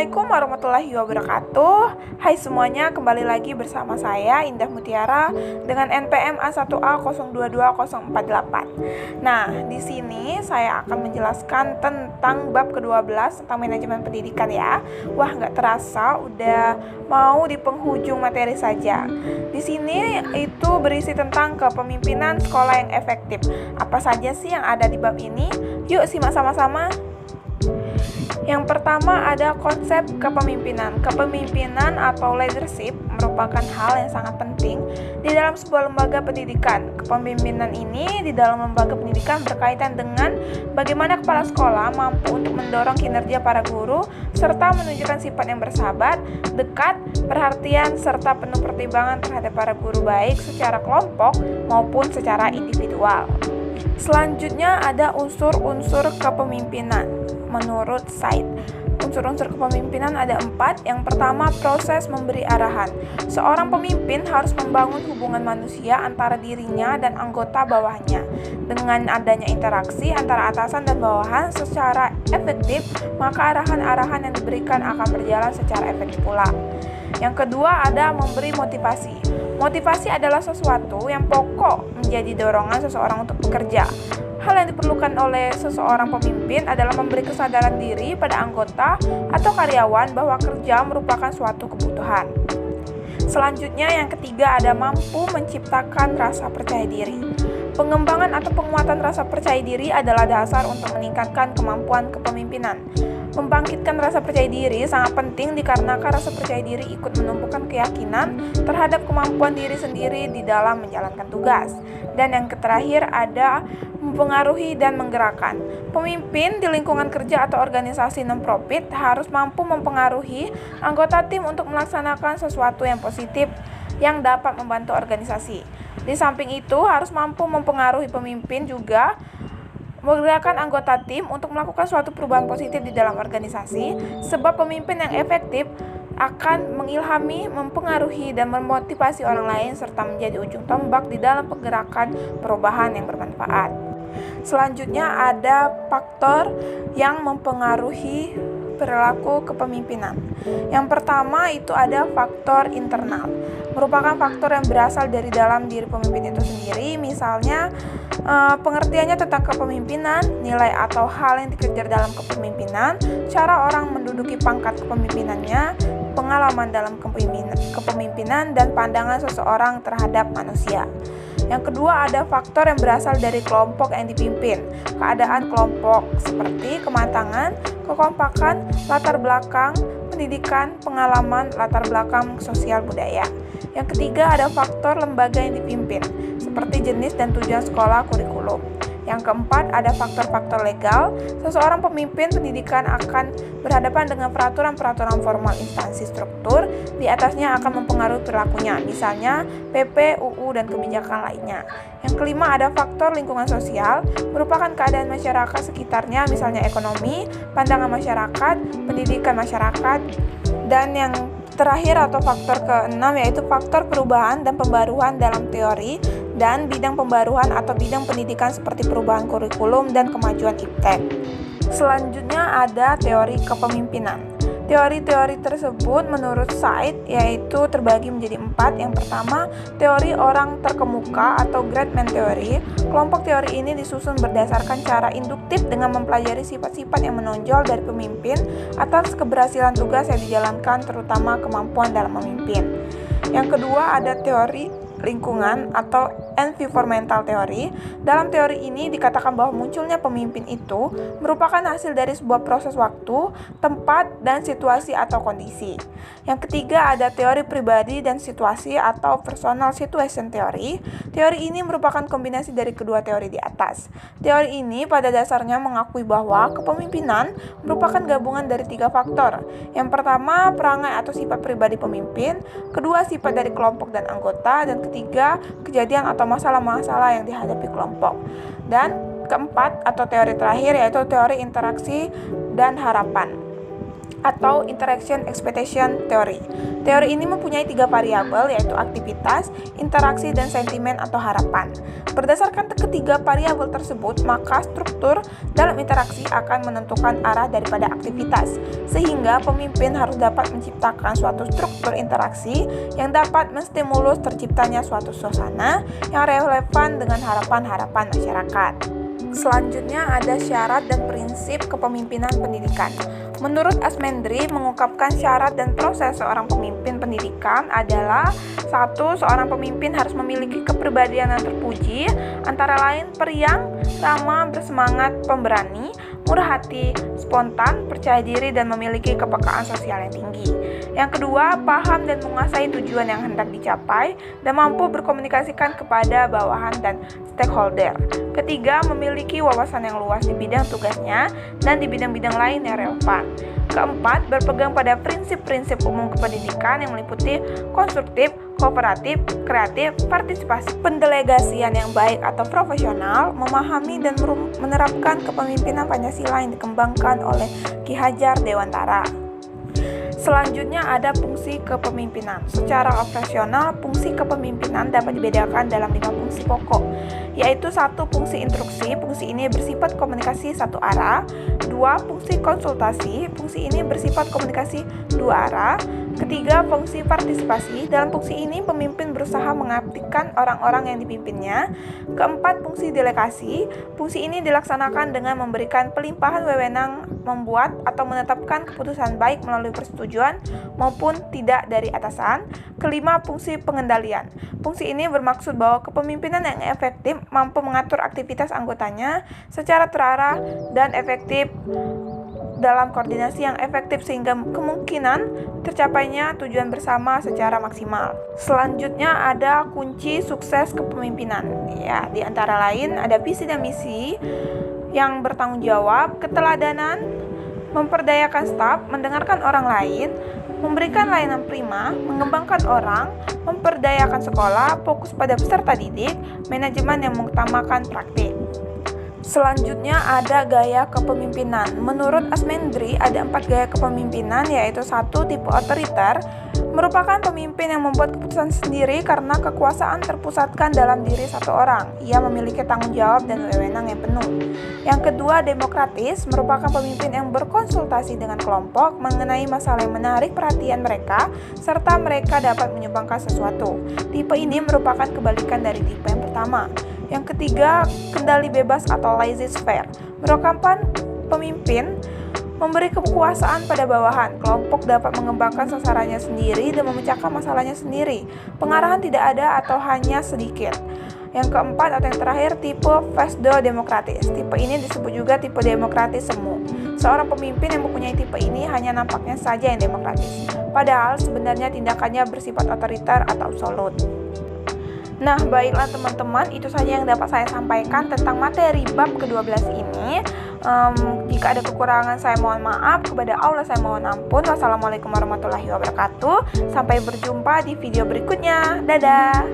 Assalamualaikum warahmatullahi wabarakatuh. Hai semuanya, kembali lagi bersama saya Indah Mutiara dengan NPM A1A022048. Nah, di sini saya akan menjelaskan tentang bab ke-12 tentang manajemen pendidikan ya. Wah, nggak terasa udah mau di penghujung materi saja. Di sini itu berisi tentang kepemimpinan sekolah yang efektif. Apa saja sih yang ada di bab ini? Yuk simak sama-sama. Yang pertama ada konsep kepemimpinan. Kepemimpinan atau leadership merupakan hal yang sangat penting di dalam sebuah lembaga pendidikan. Kepemimpinan ini di dalam lembaga pendidikan berkaitan dengan bagaimana kepala sekolah mampu untuk mendorong kinerja para guru serta menunjukkan sifat yang bersahabat, dekat, perhatian, serta penuh pertimbangan terhadap para guru baik secara kelompok maupun secara individual. Selanjutnya ada unsur-unsur kepemimpinan. Menurut Said, unsur-unsur kepemimpinan ada 4. Yang pertama, proses memberi arahan. Seorang pemimpin harus membangun hubungan manusia antara dirinya dan anggota bawahnya. Dengan adanya interaksi antara atasan dan bawahan secara efektif, maka arahan-arahan yang diberikan akan berjalan secara efektif pula. Yang kedua ada memberi motivasi. Motivasi adalah sesuatu yang pokok menjadi dorongan seseorang untuk bekerja. Hal yang diperlukan oleh seseorang pemimpin adalah memberi kesadaran diri pada anggota atau karyawan bahwa kerja merupakan suatu kebutuhan. Selanjutnya yang ketiga ada mampu menciptakan rasa percaya diri. Pengembangan atau penguatan rasa percaya diri adalah dasar untuk meningkatkan kemampuan kepemimpinan. Membangkitkan rasa percaya diri sangat penting dikarenakan rasa percaya diri ikut menumbuhkan keyakinan terhadap kemampuan diri sendiri di dalam menjalankan tugas. Dan yang terakhir ada mempengaruhi dan menggerakkan. Pemimpin di lingkungan kerja atau organisasi non-profit harus mampu mempengaruhi anggota tim untuk melaksanakan sesuatu yang positif yang dapat membantu organisasi. Di samping itu harus mampu mempengaruhi pemimpin juga menggerakkan anggota tim untuk melakukan suatu perubahan positif di dalam organisasi, sebab pemimpin yang efektif akan mengilhami, mempengaruhi, dan memotivasi orang lain serta menjadi ujung tombak di dalam pergerakan perubahan yang bermanfaat. Selanjutnya ada faktor yang mempengaruhi perilaku kepemimpinan. Yang pertama itu ada faktor internal. Merupakan faktor yang berasal dari dalam diri pemimpin itu sendiri, misalnya pengertiannya tentang kepemimpinan, nilai atau hal yang dikejar dalam kepemimpinan, cara orang menduduki pangkat kepemimpinannya, pengalaman dalam kepemimpinan, dan pandangan seseorang terhadap manusia. Yang kedua ada faktor yang berasal dari kelompok yang dipimpin. Keadaan kelompok seperti kematangan, kekompakan, latar belakang, pendidikan, pengalaman, latar belakang sosial budaya. Yang ketiga ada faktor lembaga yang dipimpin, seperti jenis dan tujuan sekolah kurikulum. Yang keempat ada faktor-faktor legal. Seseorang pemimpin pendidikan akan berhadapan dengan peraturan-peraturan formal instansi struktur, di atasnya akan mempengaruhi perilakunya, misalnya PP, UU, dan kebijakan lainnya. Yang kelima ada faktor lingkungan sosial, merupakan keadaan masyarakat sekitarnya, misalnya ekonomi, pandangan masyarakat, pendidikan masyarakat, dan yang terakhir atau faktor keenam yaitu faktor perubahan dan pembaruan dalam teori dan bidang pembaruan atau bidang pendidikan seperti perubahan kurikulum dan kemajuan iptek. Selanjutnya ada teori kepemimpinan. Teori-teori tersebut menurut Said yaitu terbagi menjadi 4. Yang pertama, teori orang terkemuka atau great man theory. Kelompok teori ini disusun berdasarkan cara induktif dengan mempelajari sifat-sifat yang menonjol dari pemimpin atas keberhasilan tugas yang dijalankan, terutama kemampuan dalam memimpin. Yang kedua ada teori lingkungan atau environmental theory. Dalam teori ini dikatakan bahwa munculnya pemimpin itu merupakan hasil dari sebuah proses waktu, tempat, dan situasi atau kondisi. Yang ketiga ada teori pribadi dan situasi atau personal situation theory. Teori ini merupakan kombinasi dari kedua teori di atas. Teori ini pada dasarnya mengakui bahwa kepemimpinan merupakan gabungan dari 3 faktor. Yang pertama, perangai atau sifat pribadi pemimpin, kedua, sifat dari kelompok dan anggota, dan ketiga, kejadian atau masalah-masalah yang dihadapi kelompok. Dan keempat atau teori terakhir yaitu teori interaksi dan harapan. atau Interaction Expectation Theory. Teori ini mempunyai 3 variabel, yaitu aktivitas, interaksi, dan sentimen atau harapan. Berdasarkan ketiga variabel tersebut, maka struktur dalam interaksi akan menentukan arah daripada aktivitas, sehingga pemimpin harus dapat menciptakan suatu struktur interaksi yang dapat menstimulus terciptanya suatu suasana yang relevan dengan harapan-harapan masyarakat. Selanjutnya ada syarat dan prinsip kepemimpinan pendidikan. Menurut Asmendri, mengungkapkan syarat dan proses seorang pemimpin pendidikan adalah 1. Seorang pemimpin harus memiliki kepribadian yang terpuji, antara lain periang, ramah, bersemangat, pemberani, murah hati, spontan, percaya diri, dan memiliki kepekaan sosial yang tinggi. Yang kedua, paham dan menguasai tujuan yang hendak dicapai dan mampu berkomunikasikan kepada bawahan dan stakeholder. Ketiga, memiliki wawasan yang luas di bidang tugasnya dan di bidang-bidang lain yang relevan. Keempat, berpegang pada prinsip-prinsip umum kependidikan yang meliputi konstruktif, kooperatif, kreatif, partisipasi, pendelegasian yang baik atau profesional, memahami dan menerapkan kepemimpinan Pancasila yang dikembangkan oleh Ki Hajar Dewantara. Selanjutnya ada fungsi kepemimpinan. Secara operasional, fungsi kepemimpinan dapat dibedakan dalam 5 fungsi pokok, yaitu 1. Fungsi instruksi. Fungsi ini bersifat komunikasi satu arah. 2. Fungsi konsultasi. Fungsi ini bersifat komunikasi dua arah. Ketiga, fungsi partisipasi. Dalam fungsi ini, pemimpin berusaha mengabdikan orang-orang yang dipimpinnya. Keempat, fungsi delegasi. Fungsi ini dilaksanakan dengan memberikan pelimpahan wewenang membuat atau menetapkan keputusan baik melalui persetujuan maupun tidak dari atasan. Kelima, fungsi pengendalian. Fungsi ini bermaksud bahwa kepemimpinan yang efektif mampu mengatur aktivitas anggotanya secara terarah dan efektif dalam koordinasi yang efektif sehingga kemungkinan tercapainya tujuan bersama secara maksimal. Selanjutnya ada kunci sukses kepemimpinan. Ya, di antara lain ada visi dan misi yang bertanggung jawab, keteladanan, memperdayakan staf, mendengarkan orang lain, memberikan layanan prima, mengembangkan orang, memperdayakan sekolah, fokus pada peserta didik, manajemen yang mengutamakan praktik. Selanjutnya ada gaya kepemimpinan. Menurut Asmendri ada 4 gaya kepemimpinan, yaitu 1. Tipe otoriter, merupakan pemimpin yang membuat keputusan sendiri karena kekuasaan terpusatkan dalam diri satu orang. Ia memiliki tanggung jawab dan wewenang yang penuh. Yang kedua, demokratis, merupakan pemimpin yang berkonsultasi dengan kelompok mengenai masalah yang menarik perhatian mereka, serta mereka dapat menyumbangkan sesuatu. Tipe ini merupakan kebalikan dari tipe yang pertama. Yang ketiga, kendali bebas atau laissez-faire, merupakan pemimpin memberi kekuasaan pada bawahan. Kelompok dapat mengembangkan sasarannya sendiri dan memecahkan masalahnya sendiri. Pengarahan tidak ada atau hanya sedikit. Yang keempat atau yang terakhir, tipe pseudo-demokratis. Tipe ini disebut juga tipe demokratis semu. Seorang pemimpin yang mempunyai tipe ini hanya nampaknya saja yang demokratis, padahal sebenarnya tindakannya bersifat otoriter atau absolut. Nah, baiklah teman-teman, itu saja yang dapat saya sampaikan tentang materi bab ke-12 ini. Jika ada kekurangan saya mohon maaf, kepada Allah saya mohon ampun. Wassalamualaikum warahmatullahi wabarakatuh. Sampai berjumpa di video berikutnya. Dadah.